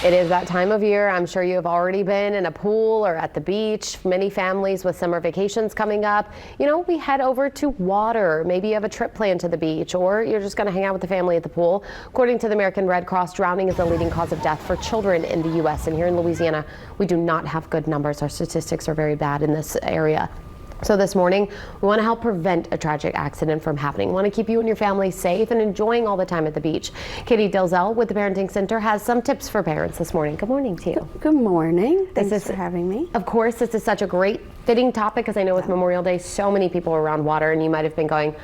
It is that time of year. I'm sure you have already been in a pool or at the beach. Many families with summer vacations coming up, we head over to water. Maybe you have a trip planned to the beach, or you're just going to hang out with the family at the pool. According to the American Red Cross, drowning is the leading cause of death for children in the U.S. And here in Louisiana, we do not have good numbers. Our statistics are very bad in this area. So this morning, we want to help prevent a tragic accident from happening. We want to keep you and your family safe and enjoying all the time at the beach. Katie Dilzell with the Parenting Center has some tips for parents this morning. Good morning to you. Good morning. Thanks for having me. Of course, this is such a great fitting topic because I know with Memorial Day, so many people are around water, and you might have been going,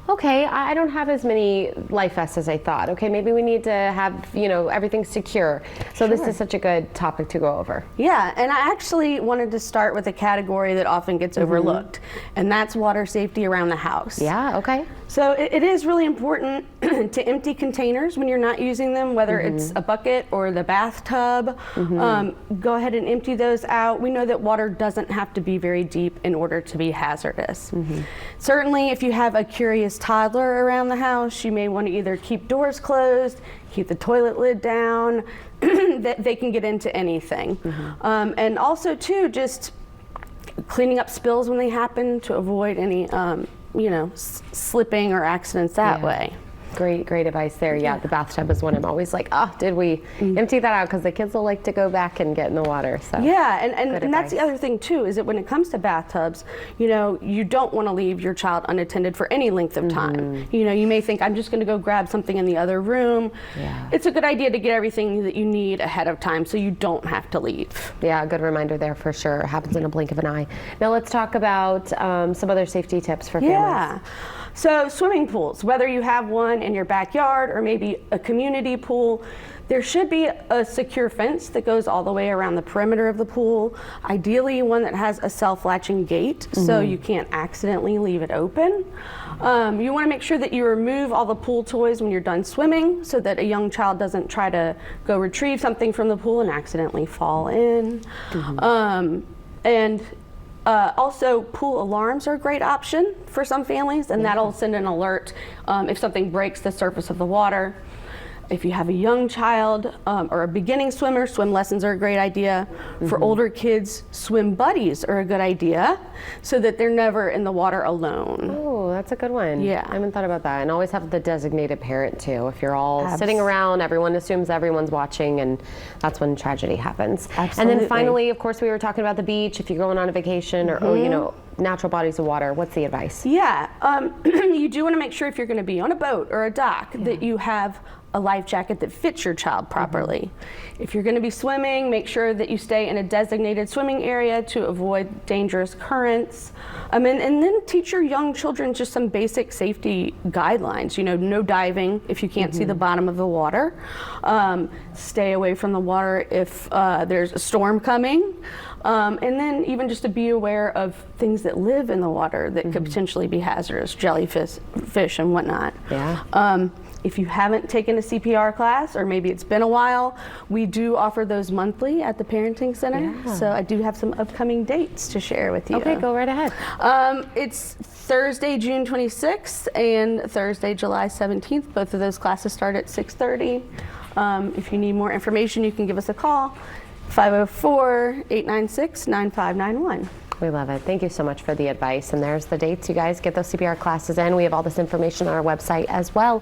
okay, I don't have as many life vests as I thought. Okay, maybe we need to have, everything secure. So This is such a good topic to go over. Yeah, and I actually wanted to start with a category that often gets overlooked, and that's water safety around the house. Yeah, okay. So it is really important to empty containers when you're not using them, whether it's a bucket or the bathtub. Go ahead and empty those out. We know that water doesn't have to be very deep in order to be hazardous. Certainly, if you have a curious toddler around the house, you may want to either keep doors closed, keep the toilet lid down, that they can get into anything. And also, too, just cleaning up spills when they happen to avoid any slipping or accidents that way. Great advice there. Yeah, the bathtub is one I'm always like, did we empty that out? Because the kids will like to go back and get in the water. So yeah, and that's the other thing too, is that when it comes to bathtubs, you don't want to leave your child unattended for any length of time. You may think, I'm just going to go grab something in the other room. Yeah. It's a good idea to get everything that you need ahead of time so you don't have to leave. Yeah, good reminder there for sure. It happens in a blink of an eye. Now let's talk about some other safety tips for families. Yeah. So swimming pools, whether you have one in your backyard or maybe a community pool, there should be a secure fence that goes all the way around the perimeter of the pool. Ideally one that has a self-latching gate so you can't accidentally leave it open. You want to make sure that you remove all the pool toys when you're done swimming so that a young child doesn't try to go retrieve something from the pool and accidentally fall in. Also, pool alarms are a great option for some families, and that'll send an alert if something breaks the surface of the water. If you have a young child or a beginning swimmer, swim lessons are a great idea. For older kids, swim buddies are a good idea so that they're never in the water alone. Oh, that's a good one. Yeah. I haven't thought about that. And always have the designated parent too. If you're all sitting around, everyone assumes everyone's watching, and that's when tragedy happens. Absolutely. And then finally, of course, we were talking about the beach. If you're going on a vacation or, natural bodies of water, what's the advice? Yeah, you do want to make sure if you're going to be on a boat or a dock that you have a life jacket that fits your child properly. If you're going to be swimming, make sure that you stay in a designated swimming area to avoid dangerous currents. And then teach your young children just some basic safety guidelines. No diving if you can't see the bottom of the water. Stay away from the water if there's a storm coming. And then even just to be aware of things that live in the water that could potentially be hazardous, jellyfish, fish, and whatnot. Yeah. If you haven't taken a CPR class, or maybe it's been a while, we do offer those monthly at the Parenting Center. Yeah. So I do have some upcoming dates to share with you. Okay, go right ahead. It's Thursday, June 26th and Thursday, July 17th. Both of those classes start at 6:30. If you need more information, you can give us a call, 504-896-9591. We love it. Thank you so much for the advice. And there's the dates. You guys get those CPR classes in. We have all this information on our website as well.